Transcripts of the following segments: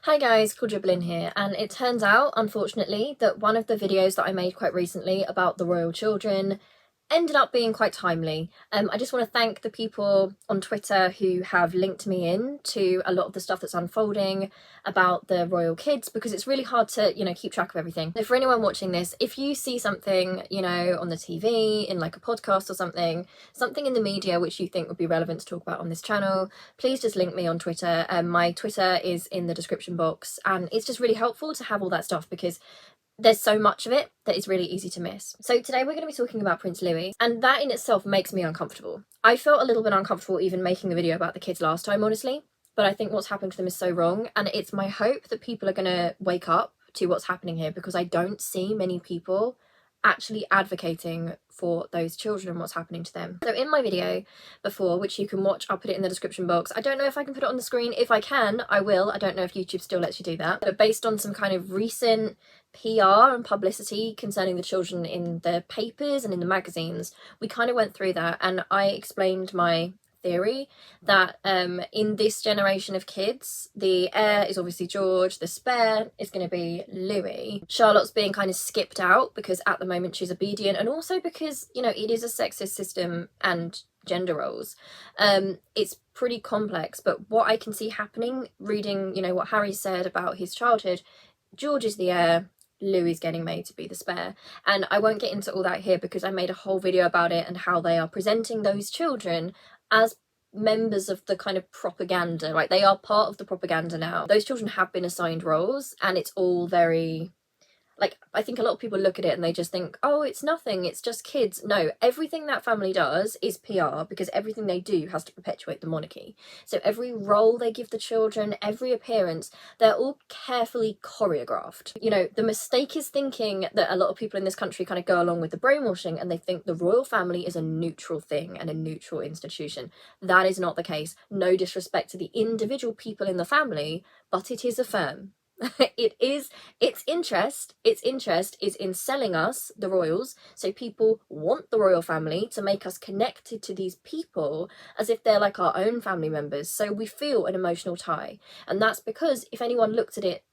Hi guys, Claudia Boleyn here, and it turns out, unfortunately, that one of the videos that I made quite recently about the royal children ended up being quite timely. I just want to thank the people on Twitter who have linked me in to a lot of the stuff that's unfolding about the royal kids, because it's really hard to, keep track of everything. So for anyone watching this, if you see something, on the TV, in like a podcast or something in the media which you think would be relevant to talk about on this channel, please just link me on Twitter. My Twitter is in the description box, and it's just really helpful to have all that stuff because there's so much of it that is really easy to miss. So today we're going to be talking about Prince Louis, and that in itself makes me uncomfortable. I felt a little bit uncomfortable even making the video about the kids last time, honestly, but I think what's happened to them is so wrong, and it's my hope that people are going to wake up to what's happening here, because I don't see many people actually advocating for those children and what's happening to them. So in my video before, which you can watch, I'll put it in the description box. I don't know if I can put it on the screen. If I can, I will. I don't know if YouTube still lets you do that. But based on some kind of recent PR and publicity concerning the children in the papers and in the magazines, we kind of went through that, and I explained my theory that in this generation of kids, the heir is obviously George, the spare is going to be Louis. Charlotte's being kind of skipped out because at the moment she's obedient, and also because, it is a sexist system and gender roles. It's pretty complex, but what I can see happening, reading, what Harry said about his childhood, George is the heir, Louis getting made to be the spare. And I won't get into all that here because I made a whole video about it and how they are presenting those children as members of the kind of propaganda, right? They are part of the propaganda now. Those children have been assigned roles, and it's all very, I think a lot of people look at it and they just think, oh, it's nothing, it's just kids. No, everything that family does is PR, because everything they do has to perpetuate the monarchy. So every role they give the children, every appearance, they're all carefully choreographed. The mistake is thinking that a lot of people in this country kind of go along with the brainwashing and they think the royal family is a neutral thing and a neutral institution. That is not the case. No disrespect to the individual people in the family, but it is a firm. Its interest is in selling us, the royals, so people want the royal family to make us connected to these people as if they're like our own family members, so we feel an emotional tie. And that's because if anyone looked at it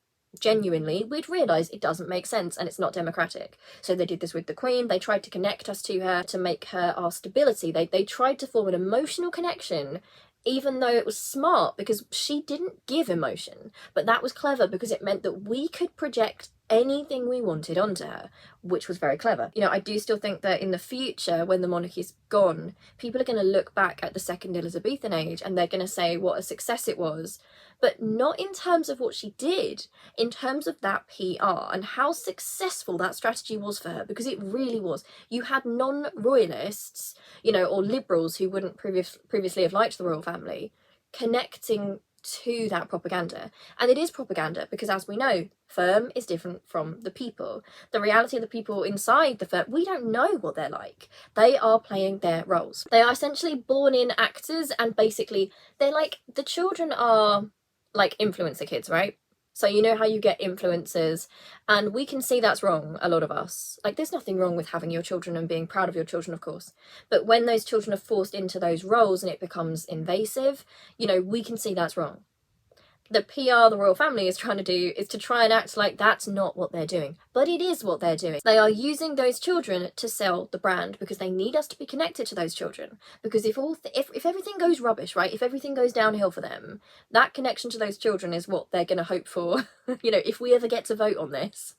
genuinely, we'd realise it doesn't make sense and it's not democratic. So they did this with the Queen. They tried to connect us to her, to make her our stability. They tried to form an emotional connection, even though it was smart because she didn't give emotion. But that was clever because it meant that we could project anything we wanted onto her, which was very clever. I do still think that in the future, when the monarchy's gone, people are going to look back at the second Elizabethan age and they're going to say what a success it was, but not in terms of what she did, in terms of that PR and how successful that strategy was for her, because it really was. You had non-royalists, or liberals who wouldn't previously have liked the royal family, connecting to that propaganda. And it is propaganda because, as we know, firm is different from the people. The reality of the people inside the firm, we don't know what they're like. They are playing their roles. They are essentially born-in actors, and basically they're like, the children are like influencer kids, right? So you know how you get influencers, and we can see that's wrong, a lot of us. There's nothing wrong with having your children and being proud of your children, of course. But when those children are forced into those roles and it becomes invasive, we can see that's wrong. The PR the royal family is trying to do is to try and act like that's not what they're doing. But it is what they're doing. They are using those children to sell the brand because they need us to be connected to those children. Because if everything goes rubbish, right, if everything goes downhill for them, that connection to those children is what they're going to hope for. If we ever get to vote on this,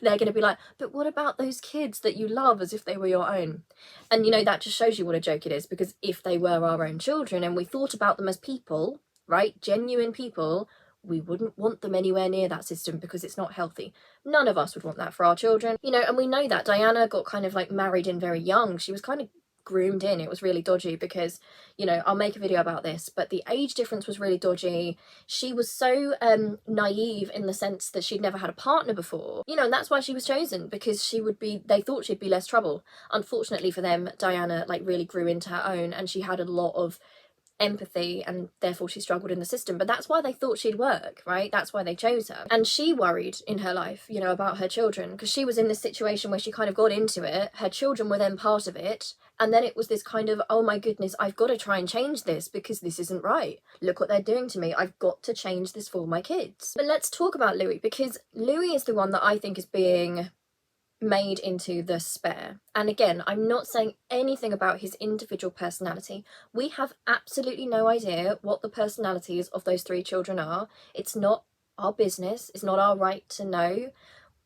they're going to be like, but what about those kids that you love as if they were your own? And that just shows you what a joke it is, because if they were our own children and we thought about them as people, right, genuine people, we wouldn't want them anywhere near that system because it's not healthy. None of us would want that for our children, and we know that Diana got kind of married in very young. She was kind of groomed in. It was really dodgy because, I'll make a video about this, but the age difference was really dodgy. She was so naive in the sense that she'd never had a partner before, and that's why she was chosen, because they thought she'd be less trouble. Unfortunately for them, Diana really grew into her own, and she had a lot of empathy, and therefore she struggled in the system. But that's why they thought she'd work, right? That's why they chose her. And she worried in her life, about her children, because she was in this situation where she kind of got into it. Her children were then part of it, And then it was this kind of, oh my goodness, I've got to try and change this because this isn't right. Look what they're doing to me. I've got to change this for my kids. But let's talk about Louis, because Louis is the one that I think is being made into the spare. And again, I'm not saying anything about his individual personality. We have absolutely no idea what the personalities of those 3 children are. It's not our business. It's not our right to know.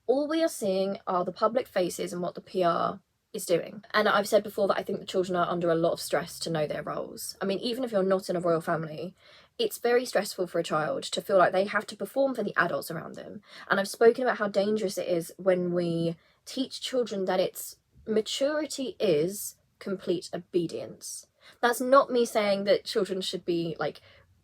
All we are seeing are the public faces and what the PR is doing. And I've said before that I think the children are under a lot of stress to know their roles. I mean, even if you're not in a royal family, it's very stressful for a child to feel like they have to perform for the adults around them. And I've spoken about how dangerous it is when we teach children that it's maturity is complete obedience. That's not me saying that children should be like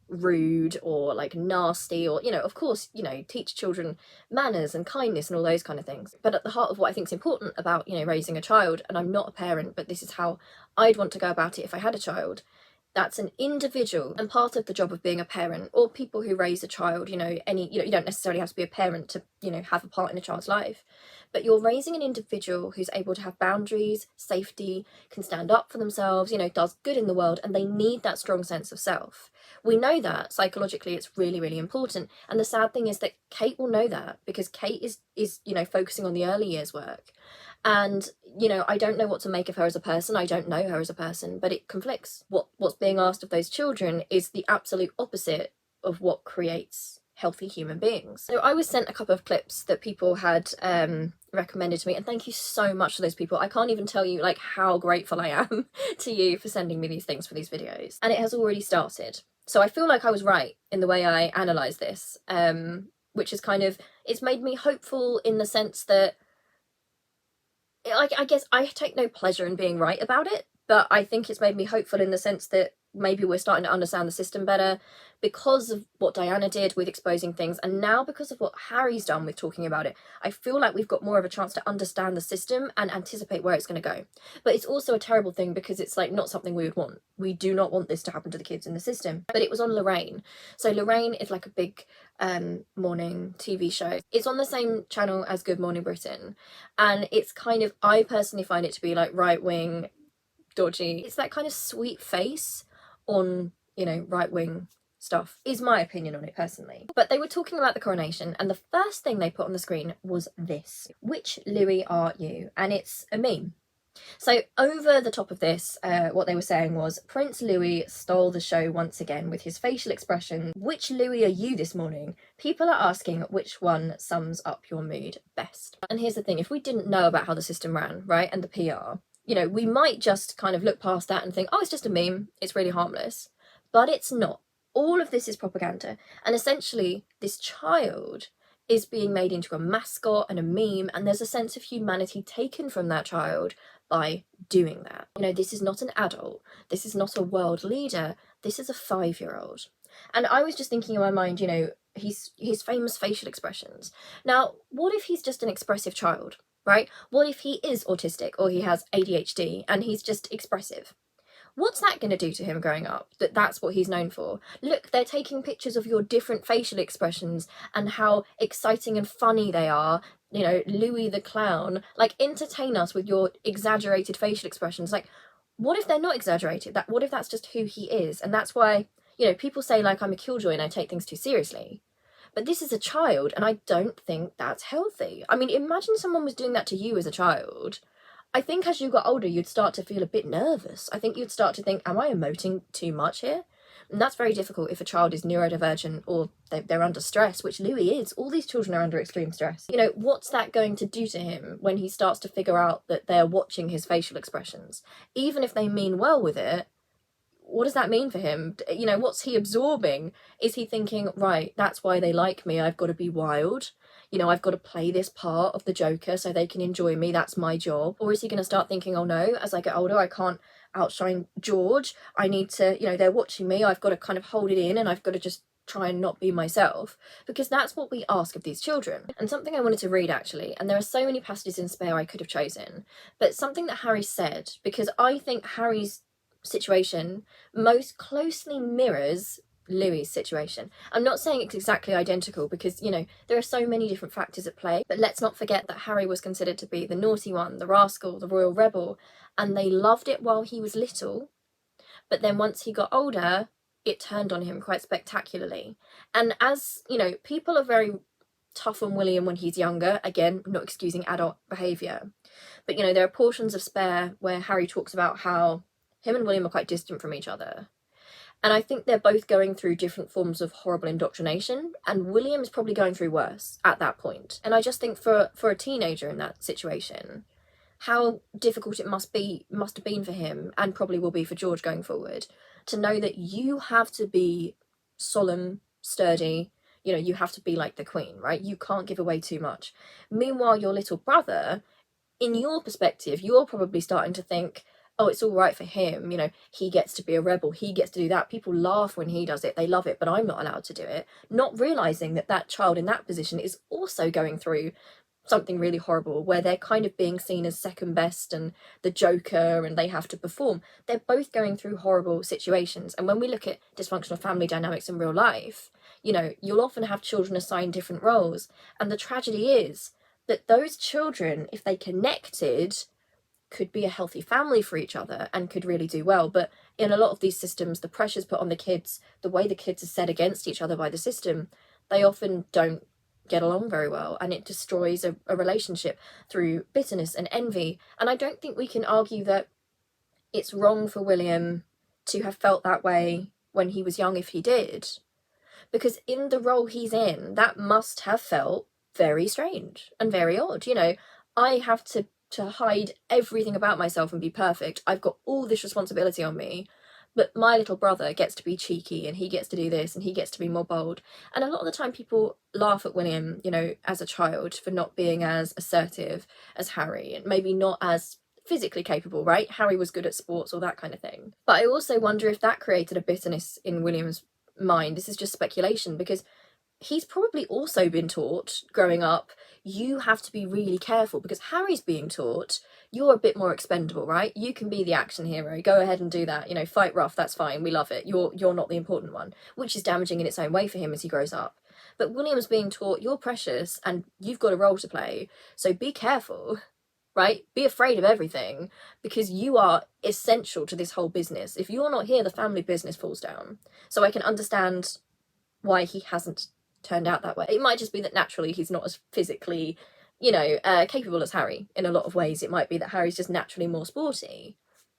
rude or like nasty, or, you know, of course, you know, teach children manners and kindness and all those kind of things. But at the heart of what I think is important about, you know, raising a child, and I'm not a parent, but this is how I'd want to go about it if I had a child, that's an individual. And part of the job of being a parent, or people who raise a child, you know, you don't necessarily have to be a parent to, you know, have a part in a child's life, but you're raising an individual who's able to have boundaries, safety, can stand up for themselves, you know, does good in the world, and they need that strong sense of self. We know that psychologically it's really, really important. And the sad thing is that Kate will know that, because Kate is, you know, focusing on the early years work. And, you know, I don't know what to make of her as a person. I don't know her as a person, but it conflicts. What's being asked of those children is the absolute opposite of what creates healthy human beings. So I was sent a couple of clips that people had recommended to me, and thank you so much to those people. I can't even tell you like how grateful I am to you for sending me these things for these videos. And it has already started. So I feel like I was right in the way I analysed this, which is kind of, it's made me hopeful in the sense that, I guess I take no pleasure in being right about it, but I think it's made me hopeful in the sense that maybe we're starting to understand the system better because of what Diana did with exposing things, and now because of what Harry's done with talking about it. I feel like we've got more of a chance to understand the system and anticipate where it's going to go. But it's also a terrible thing because it's like not something we would want. We do not want this to happen to the kids in the system. But it was on Lorraine. So Lorraine is like a big morning TV show. It's on the same channel as Good Morning Britain, and it's kind of, I personally find it to be like right-wing dodgy. It's that kind of sweet face on, you know, right-wing stuff, is my opinion on it personally. But they were talking about the coronation, and the first thing they put on the screen was this: which Louis are you? And it's a meme. So over the top of this, what they were saying was, Prince Louis stole the show once again with his facial expression. Which Louis are you this morning? People are asking which one sums up your mood best. And here's the thing, if we didn't know about how the system ran, right, and the PR, you know, we might just kind of look past that and think, oh, it's just a meme, it's really harmless. But it's not. All of this is propaganda. And essentially, this child is being made into a mascot and a meme, and there's a sense of humanity taken from that child by doing that. You know, this is not an adult. This is not a world leader. This is a 5-year-old. And I was just thinking in my mind, you know, his famous facial expressions. Now, what if he's just an expressive child, right? What if he is autistic or he has ADHD and he's just expressive? What's that going to do to him growing up, that's what he's known for? Look, they're taking pictures of your different facial expressions and how exciting and funny they are. You know, Louis the clown, like, entertain us with your exaggerated facial expressions. Like, what if they're not exaggerated? What if that's just who he is? And that's why, you know, people say like I'm a killjoy and I take things too seriously. But this is a child, and I don't think that's healthy. I mean, imagine someone was doing that to you as a child. I think as you got older, you'd start to feel a bit nervous. I think you'd start to think, am I emoting too much here? And that's very difficult if a child is neurodivergent or they're under stress, which Louis is. All these children are under extreme stress. You know, what's that going to do to him when he starts to figure out that they're watching his facial expressions? Even if they mean well with it, what does that mean for him? You know, what's he absorbing? Is he thinking, right, that's why they like me, I've got to be wild? You know, I've got to play this part of the Joker so they can enjoy me, that's my job? Or is he going to start thinking, oh no, as I get older, I can't outshine George, I need to, you know, they're watching me, I've got to kind of hold it in and I've got to just try and not be myself? Because that's what we ask of these children. And something I wanted to read actually, and there are so many passages in Spare I could have chosen, but something that Harry said, because I think Harry's situation most closely mirrors Louis's situation. I'm not saying it's exactly identical because, you know, there are so many different factors at play, but let's not forget that Harry was considered to be the naughty one, the rascal, the royal rebel, and they loved it while he was little, but then once he got older, it turned on him quite spectacularly. And as, you know, people are very tough on William when he's younger, again, not excusing adult behaviour, but, you know, there are portions of Spare where Harry talks about how him and William are quite distant from each other. And I think they're both going through different forms of horrible indoctrination, and William is probably going through worse at that point. And I just think for a teenager in that situation, how difficult it must have been for him, and probably will be for George going forward, to know that you have to be solemn, sturdy, you know, you have to be like the Queen, right? You can't give away too much. Meanwhile, your little brother, in your perspective, you're probably starting to think, oh, it's all right for him, you know, he gets to be a rebel, he gets to do that, people laugh when he does it, they love it, but I'm not allowed to do it. Not realising that that child in that position is also going through something really horrible, where they're kind of being seen as second best and the joker and they have to perform. They're both going through horrible situations. And when we look at dysfunctional family dynamics in real life, you know, you'll often have children assigned different roles. And the tragedy is that those children, if they connected, could be a healthy family for each other and could really do well. But in a lot of these systems, the pressures put on the kids, the way the kids are set against each other by the system, they often don't get along very well, and it destroys a relationship through bitterness and envy. And I don't think we can argue that it's wrong for William to have felt that way when he was young, if he did, because in the role he's in, that must have felt very strange and very odd. You know, I have to hide everything about myself and be perfect. I've got all this responsibility on me, but my little brother gets to be cheeky and he gets to do this and he gets to be more bold. And a lot of the time people laugh at William, you know, as a child for not being as assertive as Harry and maybe not as physically capable, right? Harry was good at sports, all that kind of thing. But I also wonder if that created a bitterness in William's mind. This is just speculation, because he's probably also been taught growing up, you have to be really careful, because Harry's being taught you're a bit more expendable, right? You can be the action hero, go ahead and do that, you know, fight rough, that's fine, we love it, you're not the important one, which is damaging in its own way for him as he grows up. But William's being taught you're precious and you've got a role to play, so be careful, right? Be afraid of everything, because you are essential to this whole business. If you're not here, the family business falls down. So I can understand why he hasn't turned out that way. It might just be that naturally he's not as physically, you know, capable as Harry in a lot of ways. It might be that Harry's just naturally more sporty,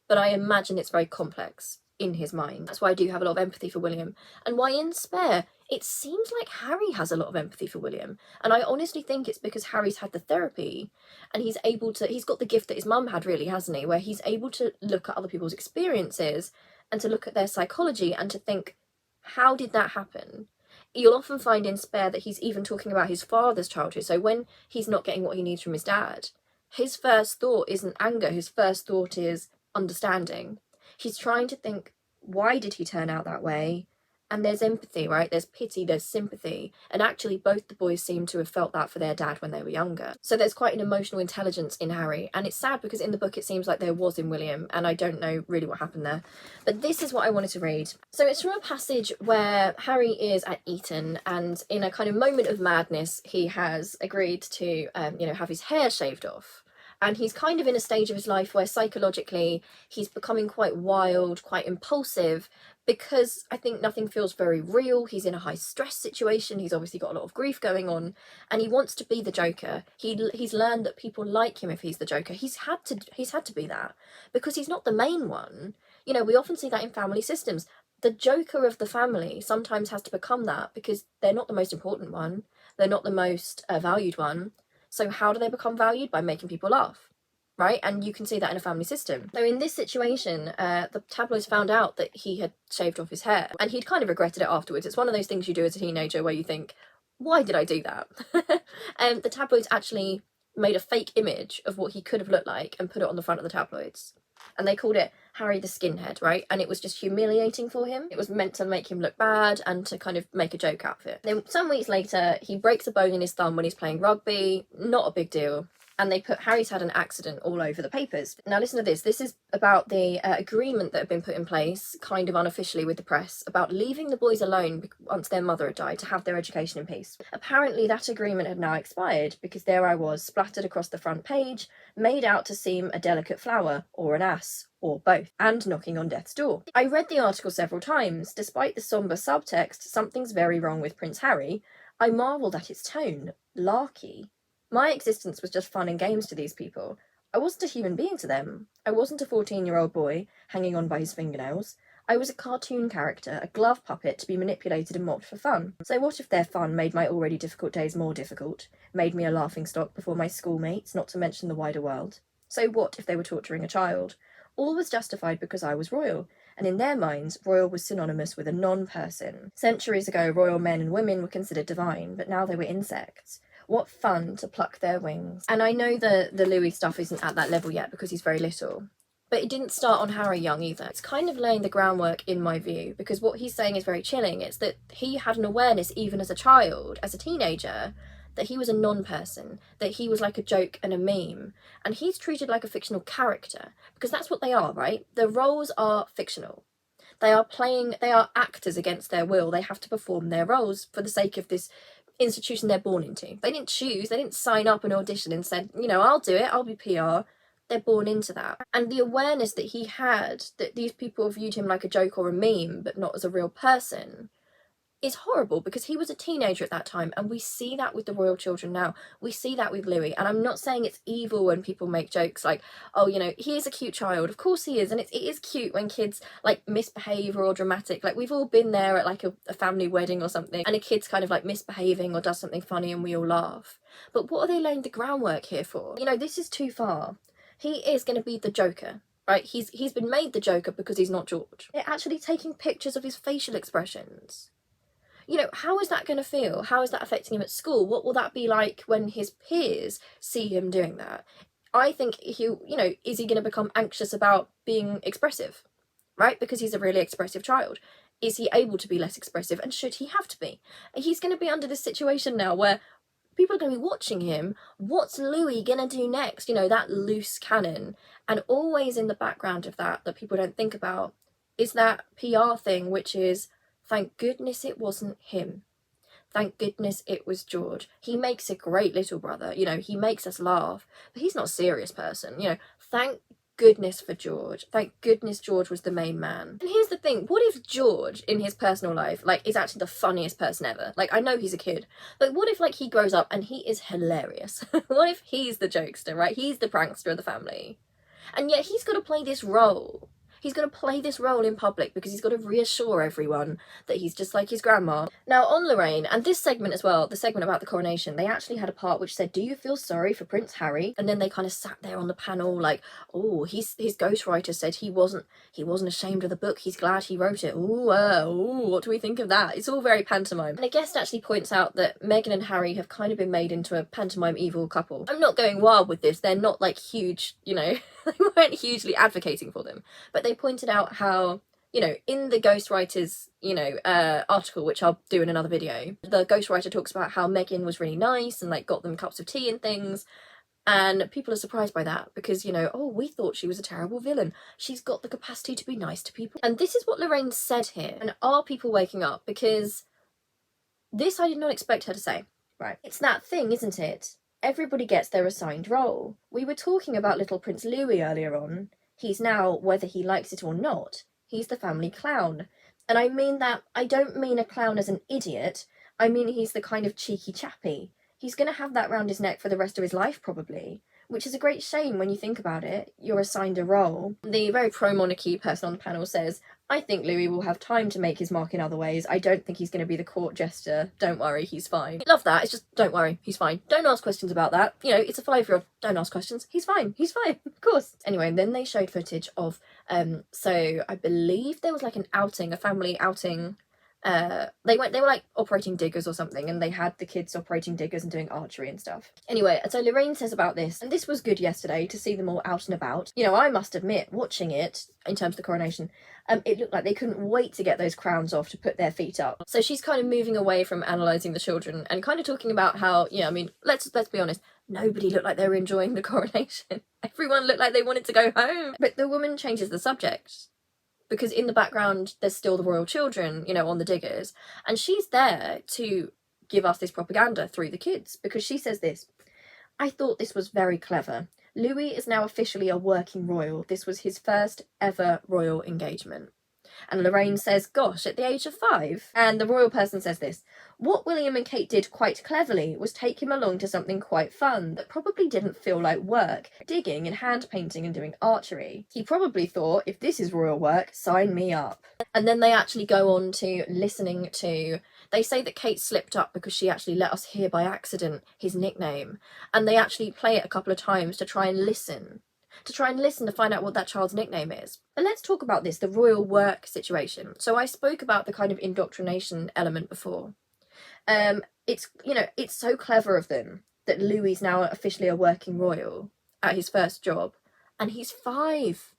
but I imagine it's very complex in his mind. That's why I do have a lot of empathy for William, and why in Spare it seems like Harry has a lot of empathy for William. And I honestly think it's because Harry's had the therapy and he's got the gift that his mum had, really, hasn't he, where he's able to look at other people's experiences and to look at their psychology and to think, how did that happen? You'll often find in Spare that he's even talking about his father's childhood. So when he's not getting what he needs from his dad, his first thought isn't anger, his first thought is understanding. He's trying to think, why did he turn out that way? And there's empathy, right? There's pity, there's sympathy. And actually both the boys seem to have felt that for their dad when they were younger. So there's quite an emotional intelligence in Harry. And it's sad because in the book it seems like there was in William, and I don't know really what happened there. But this is what I wanted to read. So it's from a passage where Harry is at Eton, and in a kind of moment of madness, he has agreed to, have his hair shaved off. And he's kind of in a stage of his life where psychologically he's becoming quite wild, quite impulsive, because I think nothing feels very real. He's in a high stress situation. He's obviously got a lot of grief going on, and he wants to be the Joker. He's learned that people like him if he's the Joker. He's had to be that, because he's not the main one. You know, we often see that in family systems. The Joker of the family sometimes has to become that because they're not the most important one. They're not the most valued one. So how do they become valued? By making people laugh, right? And you can see that in a family system. So in this situation, the tabloids found out that he had shaved off his hair, and he'd kind of regretted it afterwards. It's one of those things you do as a teenager where you think, why did I do that? The tabloids actually made a fake image of what he could have looked like and put it on the front of the tabloids. And they called it Harry the Skinhead, right? And it was just humiliating for him. It was meant to make him look bad and to kind of make a joke out of it. Then some weeks later, he breaks a bone in his thumb when he's playing rugby. Not a big deal. and they put Harry's had an accident all over the papers. Now listen to this. This is about the agreement that had been put in place, kind of unofficially with the press, about leaving the boys alone once their mother had died to have their education in peace. Apparently that agreement had now expired, because there I was, splattered across the front page, made out to seem a delicate flower, or an ass, or both, and knocking on death's door. I read the article several times. Despite the sombre subtext, something's very wrong with Prince Harry, I marvelled at its tone. Larky. My existence was just fun and games to these people. I wasn't a human being to them. I wasn't a 14-year-old boy hanging on by his fingernails. I was a cartoon character, a glove puppet to be manipulated and mocked for fun. So what if their fun made my already difficult days more difficult, made me a laughingstock before my schoolmates, not to mention the wider world? So what if they were torturing a child? All was justified because I was royal, and in their minds, royal was synonymous with a non-person. Centuries ago, royal men and women were considered divine, but now they were insects. What fun to pluck their wings. And I know the Louis stuff isn't at that level yet because he's very little, but it didn't start on Harry young either. It's kind of laying the groundwork in my view, because what he's saying is very chilling. It's that he had an awareness even as a child, as a teenager, that he was a non-person, that he was like a joke and a meme, and he's treated like a fictional character, because that's what they are, right? The roles are fictional. They are actors against their will. They have to perform their roles for the sake of this institution they're born into. They didn't choose, they didn't sign up and audition and said, you know, I'll do it, I'll be PR. They're born into that. And the awareness that he had, that these people viewed him like a joke or a meme, but not as a real person, is horrible, because he was a teenager at that time, and we see that with the royal children now. We see that with Louis, and I'm not saying it's evil when people make jokes like, oh, you know, he is a cute child. Of course he is, and it is cute when kids like misbehave or are dramatic. Like, we've all been there at like a family wedding or something, and a kid's kind of like misbehaving or does something funny and we all laugh. But what are they laying the groundwork here for? You know, this is too far. He is going to be the Joker. Right, he's been made the Joker because he's not George. They're actually taking pictures of his facial expressions. You know, how is that going to feel? How is that affecting him at school? What will that be like when his peers see him doing that? I think is he going to become anxious about being expressive, right? Because he's a really expressive child. Is he able to be less expressive? And should he have to be? He's going to be under this situation now where people are going to be watching him. What's Louis going to do next? You know, that loose cannon. And always in the background of that people don't think about is that PR thing, which is, thank goodness it wasn't him. Thank goodness it was George. He makes a great little brother. You know, he makes us laugh. But he's not a serious person. You know, thank goodness for George. Thank goodness George was the main man. And here's the thing. What if George, in his personal life, like, is actually the funniest person ever? Like, I know he's a kid. But what if, like, he grows up and he is hilarious? What if he's the jokester, right? He's the prankster of the family. And yet he's got to play this role. He's going to play this role in public because he's got to reassure everyone that he's just like his grandma. Now, on Lorraine, and this segment as well, the segment about the coronation, they actually had a part which said, do you feel sorry for Prince Harry? And then they kind of sat there on the panel like, oh, his ghostwriter said he wasn't ashamed of the book. He's glad he wrote it. Ooh, what do we think of that? It's all very pantomime. And a guest actually points out that Meghan and Harry have kind of been made into a pantomime evil couple. I'm not going wild with this. They're not like huge, you know, they weren't hugely advocating for them. But they pointed out how, you know, in the ghostwriter's, article, which I'll do in another video, the ghostwriter talks about how Meghan was really nice and like got them cups of tea and things. And people are surprised by that because, you know, oh, we thought she was a terrible villain. She's got the capacity to be nice to people. And this is what Lorraine said here. And are people waking up? Because this I did not expect her to say. Right. It's that thing, isn't it? Everybody gets their assigned role. We were talking about little Prince Louis earlier on. He's now, whether he likes it or not, he's the family clown. And I mean that, I don't mean a clown as an idiot, I mean he's the kind of cheeky chappy. He's going to have that round his neck for the rest of his life, probably. Which is a great shame when you think about it. You're assigned a role. The very pro-monarchy person on the panel says, I think Louis will have time to make his mark in other ways. I don't think he's going to be the court jester. Don't worry, he's fine. Love that. It's just, don't worry, he's fine. Don't ask questions about that. You know, it's a 5-year-old. Don't ask questions. He's fine. He's fine. Of course. Anyway, then they showed footage of, so I believe there was like an outing, a family outing, they were like operating diggers or something, and they had the kids operating diggers and doing archery and stuff. Anyway, so Lorraine says about this, and this was good yesterday to see them all out and about. You know, I must admit, watching it in terms of the coronation, it looked like they couldn't wait to get those crowns off to put their feet up. So she's kind of moving away from analysing the children and kind of talking about how, yeah, I mean, let's be honest, nobody looked like they were enjoying the coronation. Everyone looked like they wanted to go home. But the woman changes the subject, because in the background there's still the royal children, you know, on the diggers, and she's there to give us this propaganda through the kids, because she says this: "I thought this was very clever. Louis is now officially a working royal. This was his first ever royal engagement." And Lorraine says, "Gosh, at the age of 5. And the royal person says this: "What William and Kate did quite cleverly was take him along to something quite fun that probably didn't feel like work, digging and hand painting and doing archery. He probably thought, if this is royal work, sign me up." And then they actually go on to listening to, they say that Kate slipped up because she actually let us hear by accident his nickname. And they actually play it a couple of times to try and listen to find out what that child's nickname is. But let's talk about this, the royal work situation. So I spoke about the kind of indoctrination element before. It's, you know, it's so clever of them that Louis is now officially a working royal at his first job, and he's 5.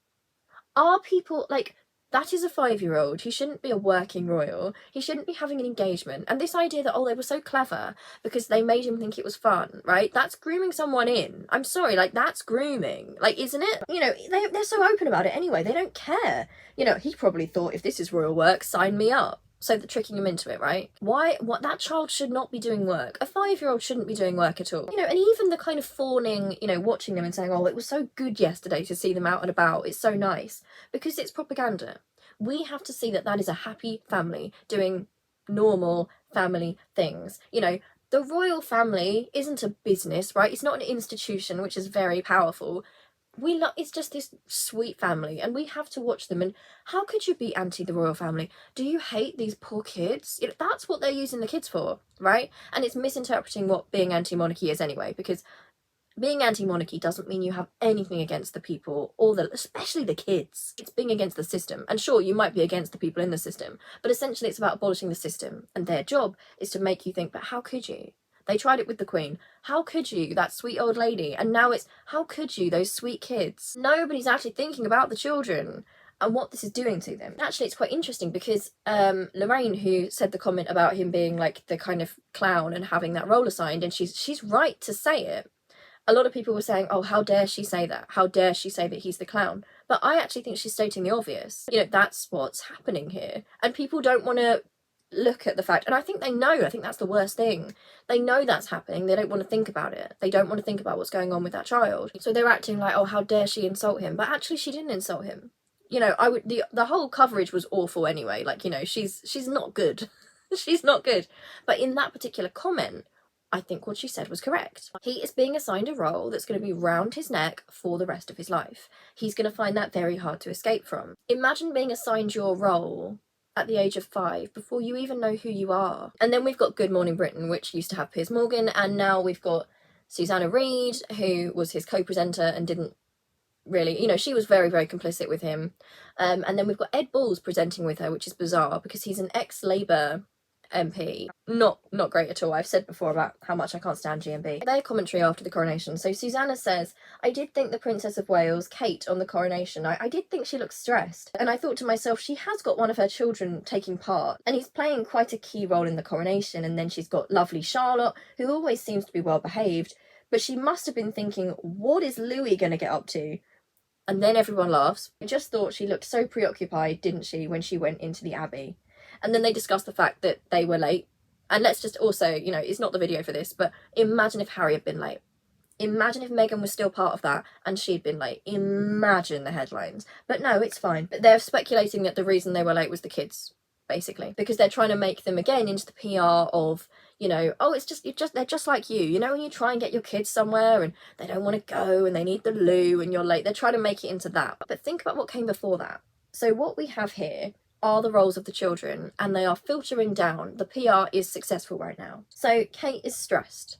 Are people, like, that is a 5-year-old. He shouldn't be a working royal. He shouldn't be having an engagement. And this idea that, oh, they were so clever because they made him think it was fun, right? That's grooming someone in. I'm sorry, like, that's grooming. Like, isn't it? You know, they're so open about it anyway. They don't care. You know, he probably thought, if this is royal work, sign me up. So they're tricking him into it, right? What, that child should not be doing work. A 5-year-old shouldn't be doing work at all. You know, and even the kind of fawning, you know, watching them and saying, oh, it was so good yesterday to see them out and about. It's so nice. Because it's propaganda. We have to see that that is a happy family doing normal family things. You know, the royal family isn't a business, right? It's not an institution, which is very powerful. It's just this sweet family, and we have to watch them. And how could you be anti the royal family? Do you hate these poor kids? You know, that's what they're using the kids for, right? And it's misinterpreting what being anti-monarchy is anyway, because being anti-monarchy doesn't mean you have anything against the people, or especially the kids. It's being against the system. And sure, you might be against the people in the system, but essentially it's about abolishing the system, and their job is to make you think, but how could you? They tried it with the Queen. How could you, that sweet old lady? And now it's, how could you, those sweet kids? Nobody's actually thinking about the children and what this is doing to them. Actually, it's quite interesting because Lorraine, who said the comment about him being like the kind of clown and having that role assigned, and she's right to say it. A lot of people were saying, oh, how dare she say that? How dare she say that he's the clown? But I actually think she's stating the obvious. You know, that's what's happening here. And people don't want to look at the fact, and I think they know, I think that's the worst thing. They know that's happening, they don't want to think about it. They don't want to think about what's going on with that child. So they're acting like, oh, how dare she insult him? But actually she didn't insult him. You know, the whole coverage was awful anyway. Like, you know, she's not good. She's not good. But in that particular comment, I think what she said was correct. He is being assigned a role that's going to be round his neck for the rest of his life. He's going to find that very hard to escape from. Imagine being assigned your role at the age of 5 before you even know who you are. And then we've got Good Morning Britain, which used to have Piers Morgan, and now we've got Susanna Reid, who was his co-presenter and didn't really, you know, she was very, very complicit with him. And then we've got Ed Balls presenting with her, which is bizarre because he's an ex-Labour MP. Not great at all. I've said before about how much I can't stand GMB. Their commentary after the coronation. So Susanna says, I did think the Princess of Wales, Kate, on the coronation, I did think she looked stressed. And I thought to myself, she has got one of her children taking part, and he's playing quite a key role in the coronation. And then she's got lovely Charlotte, who always seems to be well behaved, but she must have been thinking, what is Louis going to get up to? And then everyone laughs. I just thought she looked so preoccupied, didn't she, when she went into the Abbey. And then they discuss the fact that they were late. And let's just also, you know, it's not the video for this, but imagine if Harry had been late. Imagine if Meghan was still part of that and she'd been late. Imagine the headlines. But no, it's fine. But they're speculating that the reason they were late was the kids, basically. Because they're trying to make them, again, into the PR of, you know, oh, they're just like you. know, when you try and get your kids somewhere and they don't want to go and they need the loo and you're late. They're trying to make it into that. But think about what came before that. So what we have here are the roles of the children, and they are filtering down. The PR is successful right now. So Kate is stressed.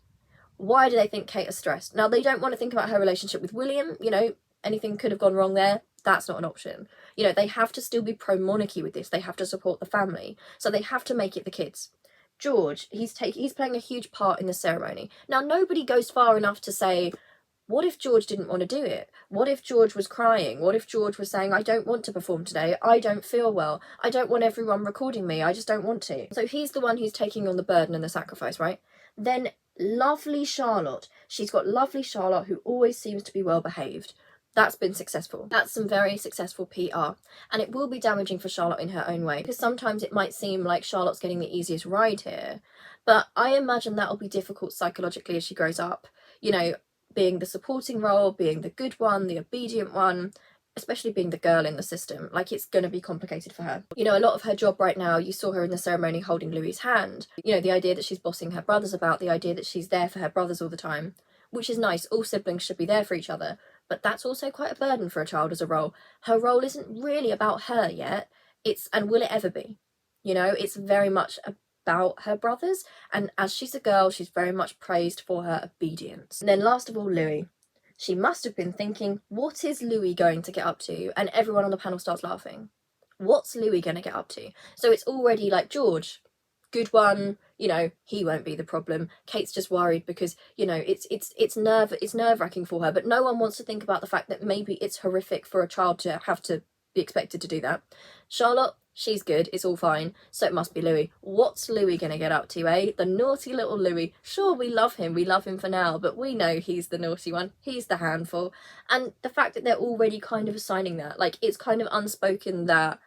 Why do they think Kate is stressed? Now, they don't want to think about her relationship with William. You know, anything could have gone wrong there, that's not an option. You know, they have to still be pro-monarchy with this. They have to support the family. So they have to make it the kids. George, he's playing a huge part in the ceremony. Now, nobody goes far enough to say, what if George didn't want to do it? What if George was crying? What if George was saying, I don't want to perform today, I don't feel well, I don't want everyone recording me, I just don't want to. So he's the one who's taking on the burden and the sacrifice, right? Then lovely Charlotte. She's got lovely Charlotte, who always seems to be well behaved. That's been successful. That's some very successful PR. And it will be damaging for Charlotte in her own way, because sometimes it might seem like Charlotte's getting the easiest ride here. But I imagine that'll be difficult psychologically as she grows up. You know, being the supporting role, being the good one, the obedient one, especially being the girl in the system. Like, it's going to be complicated for her. You know, a lot of her job right now, you saw her in the ceremony holding Louis's hand. You know, the idea that she's bossing her brothers about, the idea that she's there for her brothers all the time, which is nice. All siblings should be there for each other. But that's also quite a burden for a child as a role. Her role isn't really about her yet. And will it ever be? You know, it's very much about her brothers, and as she's a girl, she's very much praised for her obedience. And then last of all, Louis. She must have been thinking, what is Louis going to get up to? And everyone on the panel starts laughing. What's Louis going to get up to? So it's already like, George, good one, you know, he won't be the problem. Kate's just worried because, you know, it's nerve-wracking for her, but no one wants to think about the fact that maybe it's horrific for a child to have to be expected to do that. Charlotte, she's good, it's all fine, so it must be Louis. What's Louis gonna get up to, eh? The naughty little Louis. Sure, we love him for now, but we know he's the naughty one, he's the handful. And the fact that they're already kind of assigning that, like, it's kind of unspoken that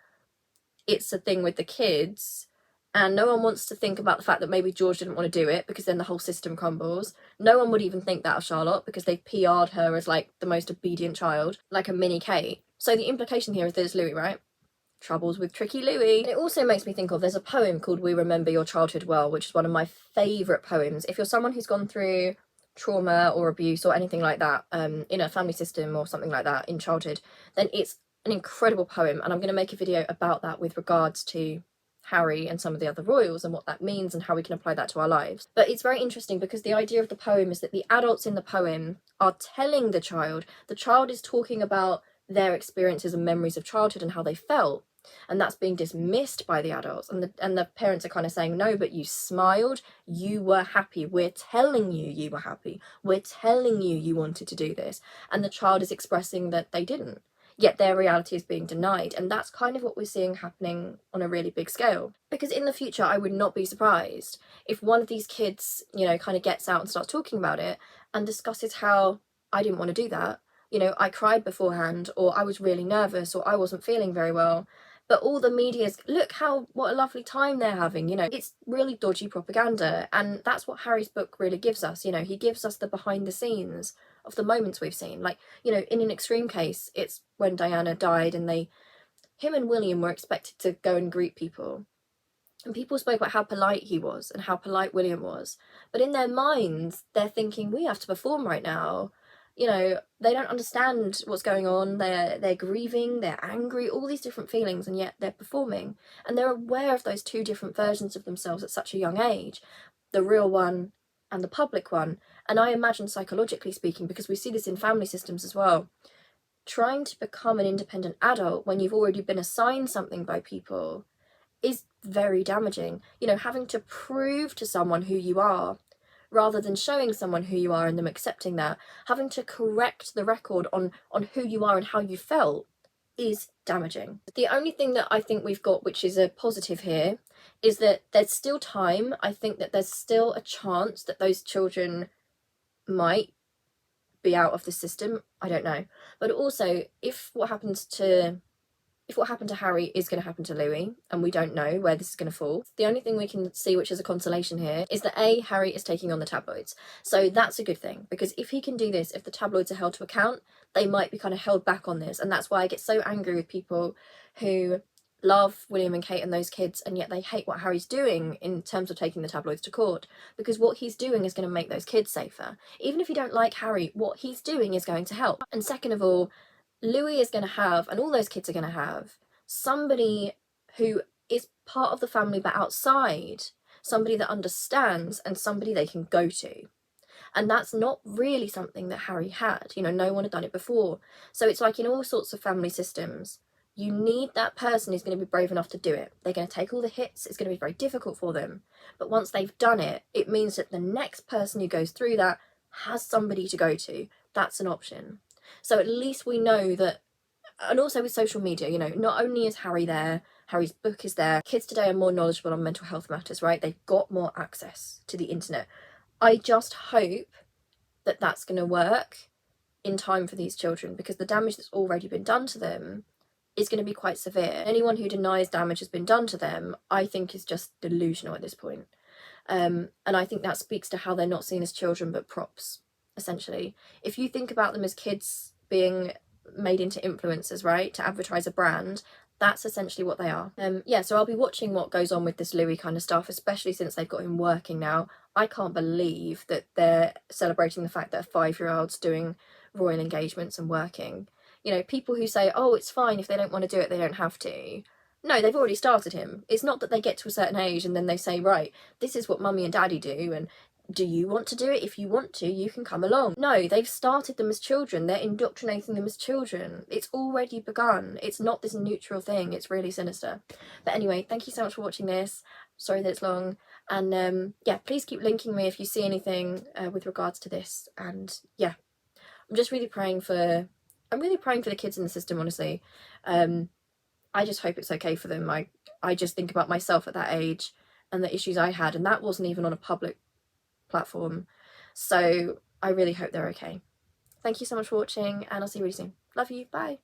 it's a thing with the kids, and no one wants to think about the fact that maybe George didn't want to do it, because then the whole system crumbles. No one would even think that of Charlotte, because they've PR'd her as, like, the most obedient child, like a mini Kate. So the implication here is there's Louis, right? Troubles with tricky Louis. And it also makes me think of, there's a poem called We Remember Your Childhood Well, which is one of my favourite poems. If you're someone who's gone through trauma or abuse or anything like that, in a family system or something like that in childhood, then it's an incredible poem, and I'm going to make a video about that with regards to Harry and some of the other royals and what that means and how we can apply that to our lives. But it's very interesting because the idea of the poem is that the adults in the poem are telling the child is talking about their experiences and memories of childhood and how they felt, and that's being dismissed by the adults, and the parents are kind of saying, no, but you smiled, you were happy, we're telling you you were happy, we're telling you you wanted to do this, and the child is expressing that they didn't, yet their reality is being denied. And that's kind of what we're seeing happening on a really big scale, because in the future I would not be surprised if one of these kids, you know, kind of gets out and starts talking about it and discusses how, I didn't want to do that, you know, I cried beforehand, or I was really nervous, or I wasn't feeling very well. But all the media's, look what a lovely time they're having, you know, it's really dodgy propaganda. And that's what Harry's book really gives us, you know, he gives us the behind the scenes of the moments we've seen. Like, you know, in an extreme case, it's when Diana died and him and William were expected to go and greet people. And people spoke about how polite he was and how polite William was. But in their minds, they're thinking, we have to perform right now. You know, they don't understand what's going on. They're grieving, they're angry, all these different feelings, and yet they're performing. And they're aware of those two different versions of themselves at such a young age, the real one and the public one. And I imagine, psychologically speaking, because we see this in family systems as well, trying to become an independent adult when you've already been assigned something by people is very damaging. You know, having to prove to someone who you are rather than showing someone who you are and them accepting that, having to correct the record on who you are and how you felt, is damaging. The only thing that I think we've got, which is a positive here, is that there's still time. I think that there's still a chance that those children might be out of the system. I don't know. But also, if what happened to Harry is going to happen to Louis, and we don't know where this is going to fall, the only thing we can see, which is a consolation here, is that A, Harry is taking on the tabloids. So that's a good thing, because if he can do this, if the tabloids are held to account, they might be kind of held back on this. And that's why I get so angry with people who love William and Kate and those kids, and yet they hate what Harry's doing in terms of taking the tabloids to court, because what he's doing is going to make those kids safer. Even if you don't like Harry, what he's doing is going to help. And second of all, Louis is going to have, and all those kids are going to have, somebody who is part of the family but outside, somebody that understands, and somebody they can go to. And that's not really something that Harry had. You know, no one had done it before. So it's like in all sorts of family systems, you need that person who's going to be brave enough to do it. They're going to take all the hits. It's going to be very difficult for them. But once they've done it, it means that the next person who goes through that has somebody to go to. That's an option. So at least we know that. And also with social media, you know, not only is Harry there, Harry's book is there, kids today are more knowledgeable on mental health matters, right? They've got more access to the internet. I just hope that that's going to work in time for these children, because the damage that's already been done to them is going to be quite severe. Anyone who denies damage has been done to them, I think, is just delusional at this point. And I think that speaks to how they're not seen as children but props, essentially. If you think about them as kids being made into influencers, right, to advertise a brand, that's essentially what they are. Yeah, so I'll be watching what goes on with this Louis kind of stuff, especially since they've got him working now. I can't believe that they're celebrating the fact that a 5-year-old's doing royal engagements and working. You know, people who say, oh, it's fine, if they don't want to do it, they don't have to. No, they've already started him. It's not that they get to a certain age and then they say, right, this is what mummy and daddy do, and do you want to do it? If you want to, you can come along. No, they've started them as children. They're indoctrinating them as children. It's already begun. It's not this neutral thing. It's really sinister. But anyway, thank you so much for watching this. Sorry that it's long. And yeah, please keep linking me if you see anything with regards to this. And yeah, I'm just really praying for... I'm really praying for the kids in the system, honestly. I just hope it's okay for them. I just think about myself at that age and the issues I had, and that wasn't even on a public platform. So I really hope they're okay. Thank you so much for watching, and I'll see you really soon. Love you. Bye.